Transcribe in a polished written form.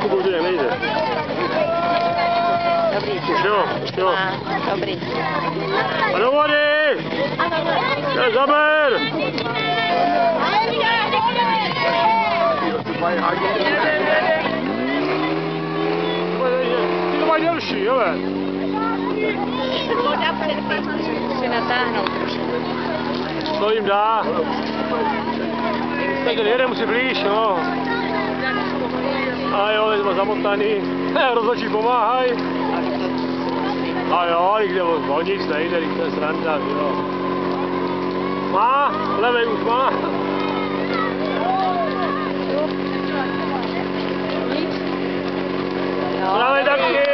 Kubo, už nejde. Dobrý. Už jo. Dobrý. A do vody! Zaber! Ty to mají delší, jo? Musí natáhnout trošku. To jim dá. Tak ten jeden musí blíž, no. A jo, jsme zamotaný. Rozhodčí pomáhaj. A jo, nikde o nic nejde, nikde sranda, jo. Má, levej už má. Jo, Právě taky.